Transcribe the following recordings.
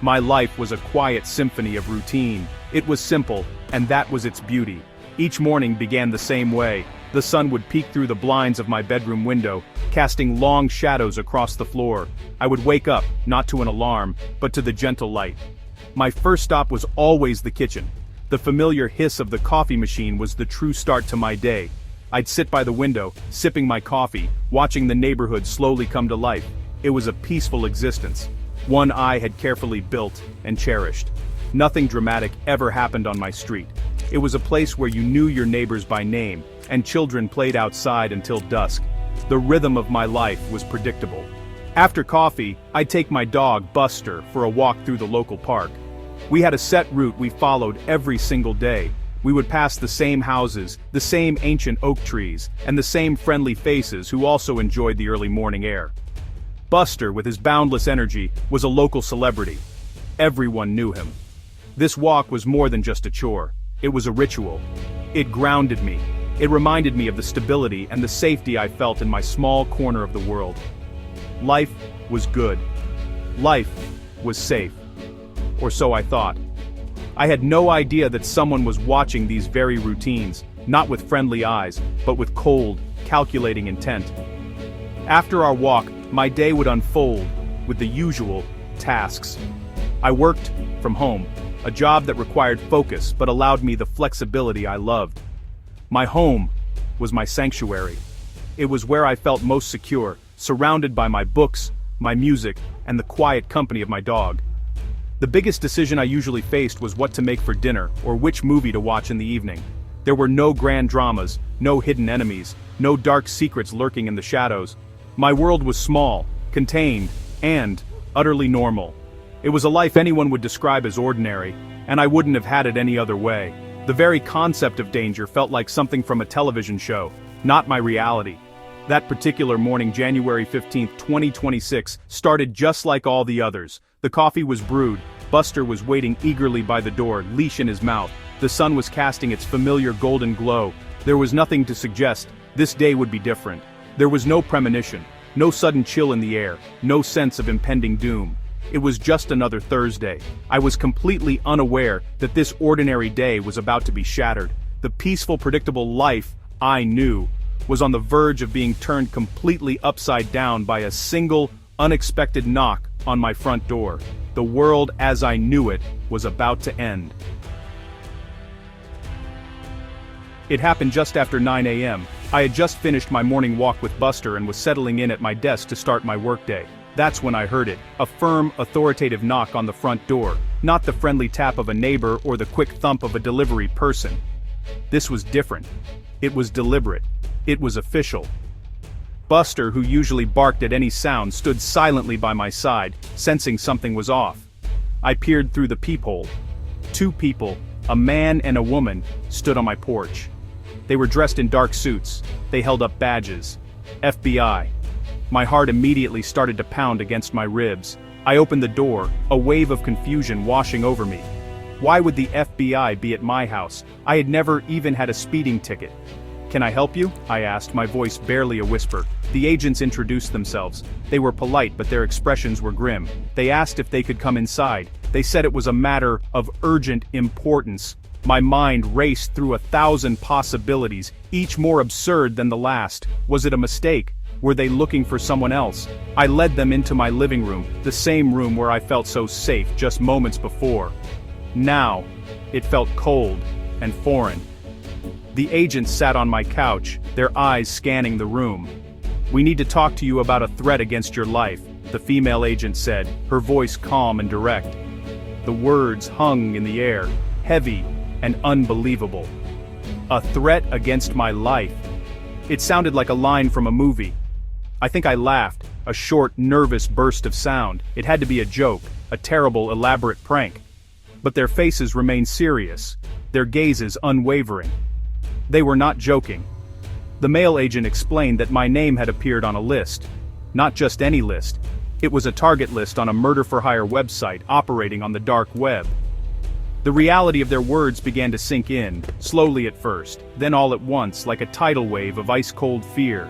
My life was a quiet symphony of routine. It was simple, and that was its beauty. Each morning began the same way. The sun would peek through the blinds of my bedroom window, casting long shadows across the floor. I would wake up, not to an alarm, but to the gentle light. My first stop was always the kitchen. The familiar hiss of the coffee machine was the true start to my day. I'd sit by the window, sipping my coffee, watching the neighborhood slowly come to life. It was a peaceful existence, one I had carefully built and cherished. Nothing dramatic ever happened on my street. It was a place where you knew your neighbors by name, and children played outside until dusk. The rhythm of my life was predictable. After coffee, I'd take my dog, Buster, for a walk through the local park. We had a set route we followed every single day. We would pass the same houses, the same ancient oak trees, and the same friendly faces who also enjoyed the early morning air. Buster, with his boundless energy, was a local celebrity. Everyone knew him. This walk was more than just a chore. It was a ritual. It grounded me. It reminded me of the stability and the safety I felt in my small corner of the world. Life was good. Life was safe. Or so I thought. I had no idea that someone was watching these very routines, not with friendly eyes, but with cold, calculating intent. After our walk, my day would unfold with the usual tasks. I worked from home, a job that required focus but allowed me the flexibility I loved. My home was my sanctuary. It was where I felt most secure, surrounded by my books, my music, and the quiet company of my dog. The biggest decision I usually faced was what to make for dinner or which movie to watch in the evening. There were no grand dramas, no hidden enemies, no dark secrets lurking in the shadows. My world was small, contained, and utterly normal. It was a life anyone would describe as ordinary, and I wouldn't have had it any other way. The very concept of danger felt like something from a television show, not my reality. That particular morning, January 15, 2026, started just like all the others. The coffee was brewed, Buster was waiting eagerly by the door, leash in his mouth. The sun was casting its familiar golden glow. There was nothing to suggest this day would be different. There was no premonition, no sudden chill in the air, no sense of impending doom. It was just another Thursday. I was completely unaware that this ordinary day was about to be shattered. The peaceful, predictable life I knew was on the verge of being turned completely upside down by a single, unexpected knock on my front door. The world as I knew it was about to end. It happened just after 9 a.m. I had just finished my morning walk with Buster and was settling in at my desk to start my workday. That's when I heard it, a firm, authoritative knock on the front door, not the friendly tap of a neighbor or the quick thump of a delivery person. This was different. It was deliberate. It was official. Buster, who usually barked at any sound, stood silently by my side, sensing something was off. I peered through the peephole. Two people, a man and a woman, stood on my porch. They were dressed in dark suits. They held up badges. FBI. My heart immediately started to pound against my ribs. I opened the door, a wave of confusion washing over me. Why would the FBI be at my house? I had never even had a speeding ticket. "Can I help you?" I asked, my voice barely a whisper. The agents introduced themselves. They were polite, but their expressions were grim. They asked if they could come inside. They said it was a matter of urgent importance. My mind raced through 1,000 possibilities, each more absurd than the last. Was it a mistake? Were they looking for someone else? I led them into my living room, the same room where I felt so safe just moments before. Now, it felt cold and foreign. The agents sat on my couch, their eyes scanning the room. "We need to talk to you about a threat against your life," the female agent said, her voice calm and direct. The words hung in the air, heavy and unbelievable. A threat against my life. It sounded like a line from a movie. I think I laughed, a short, nervous burst of sound. It had to be a joke, a terrible, elaborate prank. But their faces remained serious, their gazes unwavering. They were not joking. The male agent explained that my name had appeared on a list. Not just any list. It was a target list on a murder-for-hire website operating on the dark web. The reality of their words began to sink in, slowly at first, then all at once, like a tidal wave of ice-cold fear.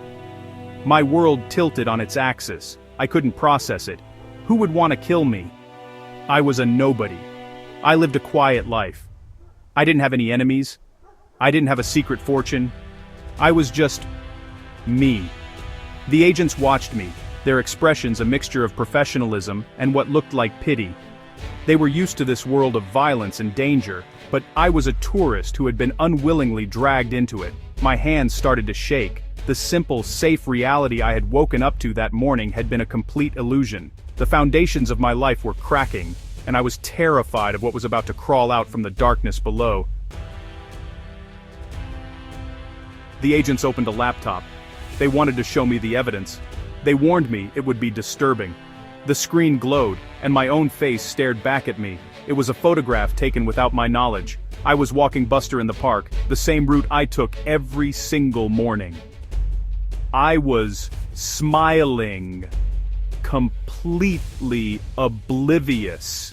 My world tilted on its axis. I couldn't process it. Who would want to kill me? I was a nobody. I lived a quiet life. I didn't have any enemies. I didn't have a secret fortune. I was just me. The agents watched me, their expressions a mixture of professionalism and what looked like pity. They were used to this world of violence and danger, but I was a tourist who had been unwillingly dragged into it. My hands started to shake. The simple, safe reality I had woken up to that morning had been a complete illusion. The foundations of my life were cracking, and I was terrified of what was about to crawl out from the darkness below. The agents opened a laptop. They wanted to show me the evidence. They warned me it would be disturbing. The screen glowed, and my own face stared back at me. It was a photograph taken without my knowledge. I was walking Buster in the park, the same route I took every single morning. I was smiling, completely oblivious.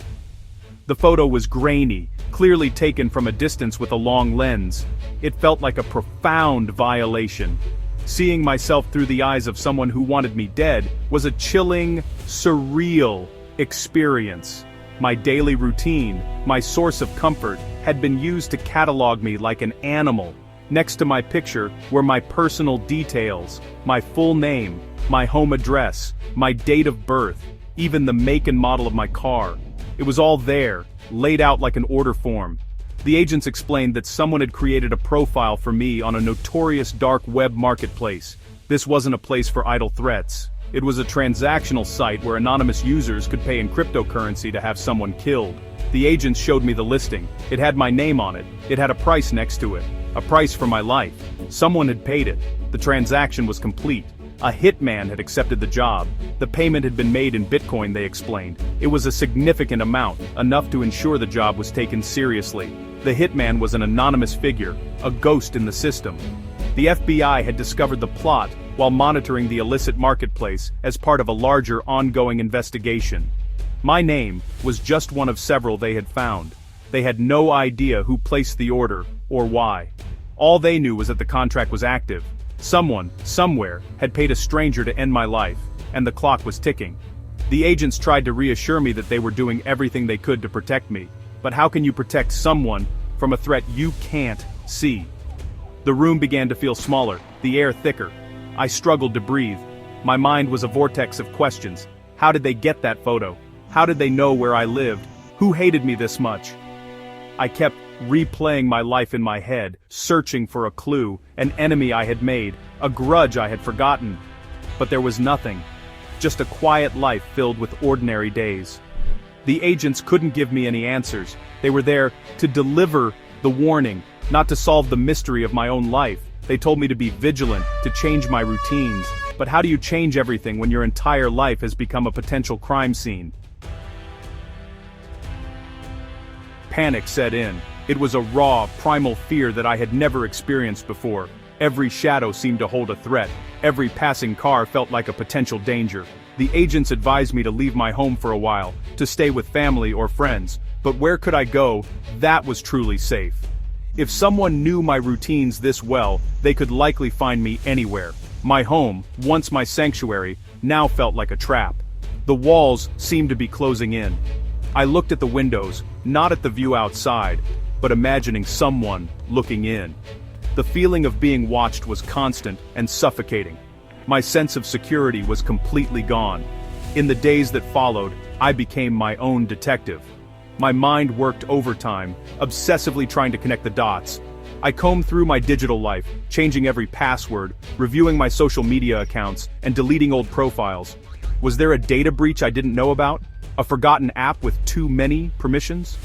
The photo was grainy, clearly taken from a distance with a long lens. It felt like a profound violation. Seeing myself through the eyes of someone who wanted me dead was a chilling, surreal experience. My daily routine, my source of comfort, had been used to catalog me like an animal. Next to my picture were my personal details, my full name, my home address, my date of birth, even the make and model of my car. It was all there, laid out like an order form. The agents explained that someone had created a profile for me on a notorious dark web marketplace. This wasn't a place for idle threats. It was a transactional site where anonymous users could pay in cryptocurrency to have someone killed. The agents showed me the listing. It had my name on it. It had a price next to it. A price for my life. Someone had paid it. The transaction was complete. A hitman had accepted the job. The payment had been made in Bitcoin, they explained. It was a significant amount, enough to ensure the job was taken seriously. The hitman was an anonymous figure, a ghost in the system. The FBI had discovered the plot while monitoring the illicit marketplace as part of a larger ongoing investigation. My name was just one of several they had found. They had no idea who placed the order, or why. All they knew was that the contract was active. Someone, somewhere, had paid a stranger to end my life, and the clock was ticking. The agents tried to reassure me that they were doing everything they could to protect me. But how can you protect someone from a threat you can't see? The room began to feel smaller, the air thicker. I struggled to breathe. My mind was a vortex of questions. How did they get that photo? How did they know where I lived? Who hated me this much? I kept replaying my life in my head, searching for a clue, an enemy I had made, a grudge I had forgotten. But there was nothing. Just a quiet life filled with ordinary days. The agents couldn't give me any answers. They were there to deliver the warning, not to solve the mystery of my own life. They told me to be vigilant, to change my routines. But how do you change everything when your entire life has become a potential crime scene? Panic set in. It was a raw, primal fear that I had never experienced before. Every shadow seemed to hold a threat. Every passing car felt like a potential danger. The agents advised me to leave my home for a while, to stay with family or friends. But where could I go that was truly safe? If someone knew my routines this well, they could likely find me anywhere. My home, once my sanctuary, now felt like a trap. The walls seemed to be closing in. I looked at the windows, not at the view outside, but imagining someone looking in. The feeling of being watched was constant and suffocating. My sense of security was completely gone. In the days that followed, I became my own detective. My mind worked overtime, obsessively trying to connect the dots. I combed through my digital life, changing every password, reviewing my social media accounts, and deleting old profiles. Was there a data breach I didn't know about? A forgotten app with too many permissions?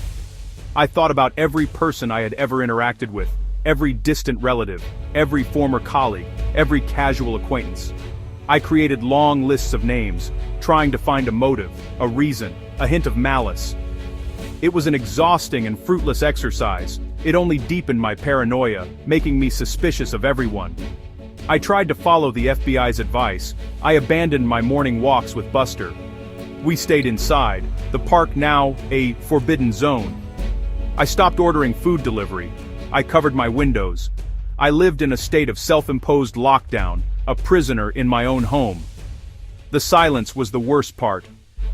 I thought about every person I had ever interacted with, every distant relative, every former colleague, every casual acquaintance. I created long lists of names, trying to find a motive, a reason, a hint of malice. It was an exhausting and fruitless exercise. It only deepened my paranoia, making me suspicious of everyone. I tried to follow the FBI's advice. I abandoned my morning walks with Buster. We stayed inside, the park now a forbidden zone. I stopped ordering food delivery. I covered my windows. I lived in a state of self-imposed lockdown, a prisoner in my own home. The silence was the worst part.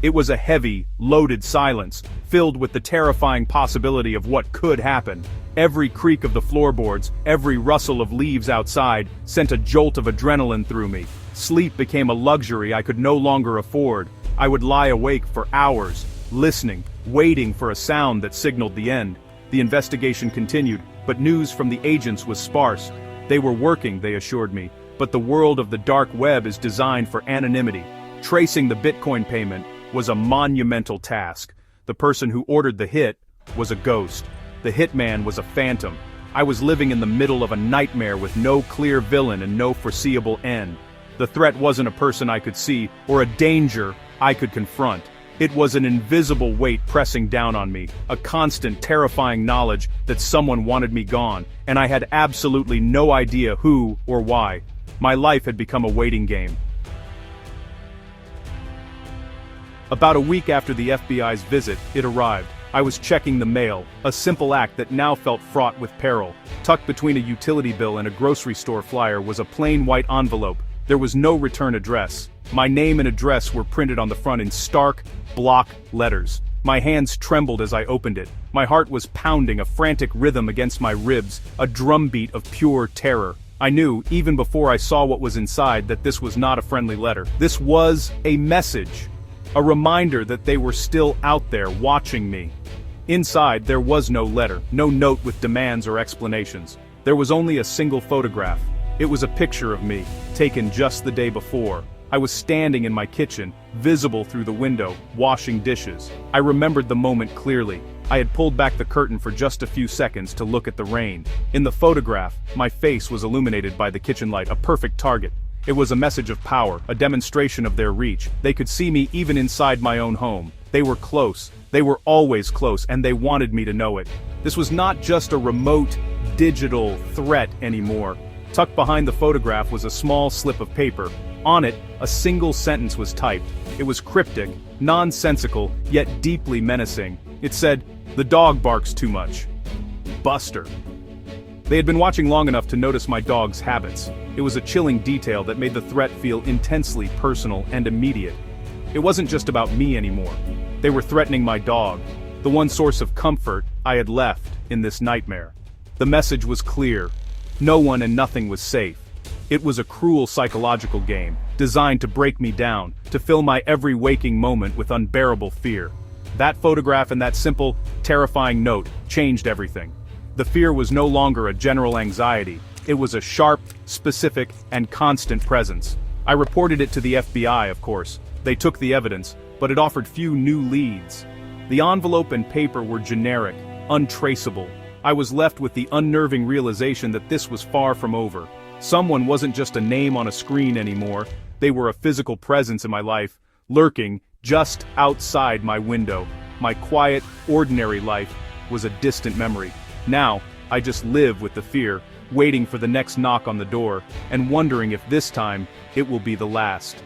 It was a heavy, loaded silence, filled with the terrifying possibility of what could happen. Every creak of the floorboards, every rustle of leaves outside, sent a jolt of adrenaline through me. Sleep became a luxury I could no longer afford. I would lie awake for hours, listening, waiting for a sound that signaled the end. The investigation continued, but news from the agents was sparse. They were working, they assured me, but the world of the dark web is designed for anonymity. Tracing the Bitcoin payment was a monumental task. The person who ordered the hit was a ghost. The hitman was a phantom. I was living in the middle of a nightmare with no clear villain and no foreseeable end. The threat wasn't a person I could see, or a danger I could confront. It was an invisible weight pressing down on me, a constant, terrifying knowledge that someone wanted me gone, and I had absolutely no idea who or why. My life had become a waiting game. About a week after the FBI's visit, it arrived. I was checking the mail, a simple act that now felt fraught with peril. Tucked between a utility bill and a grocery store flyer was a plain white envelope. There was no return address. My name and address were printed on the front in stark, block letters. My hands trembled as I opened it. My heart was pounding, a frantic rhythm against my ribs, a drumbeat of pure terror. I knew, even before I saw what was inside, that this was not a friendly letter. This was a message. A reminder that they were still out there watching me. Inside, there was no letter, no note with demands or explanations. There was only a single photograph. It was a picture of me, taken just the day before. I was standing in my kitchen, visible through the window, washing dishes. I remembered the moment clearly. I had pulled back the curtain for just a few seconds to look at the rain. In the photograph, my face was illuminated by the kitchen light, a perfect target. It was a message of power, a demonstration of their reach. They could see me even inside my own home. They were close. They were always close, and they wanted me to know it. This was not just a remote, digital threat anymore. Tucked behind the photograph was a small slip of paper. On it, a single sentence was typed. It was cryptic, nonsensical, yet deeply menacing. It said, "The dog barks too much. Buster." They had been watching long enough to notice my dog's habits. It was a chilling detail that made the threat feel intensely personal and immediate. It wasn't just about me anymore. They were threatening my dog, the one source of comfort I had left in this nightmare. The message was clear. No one and nothing was safe. It was a cruel psychological game, designed to break me down, to fill my every waking moment with unbearable fear. That photograph and that simple, terrifying note changed everything. The fear was no longer a general anxiety. It was a sharp, specific, and constant presence. I reported it to the FBI, of course. They took the evidence, but it offered few new leads. The envelope and paper were generic, untraceable. I was left with the unnerving realization that this was far from over. Someone wasn't just a name on a screen anymore. They were a physical presence in my life, lurking just outside my window. My quiet, ordinary life was a distant memory. Now, I just live with the fear, waiting for the next knock on the door, and wondering if this time, it will be the last.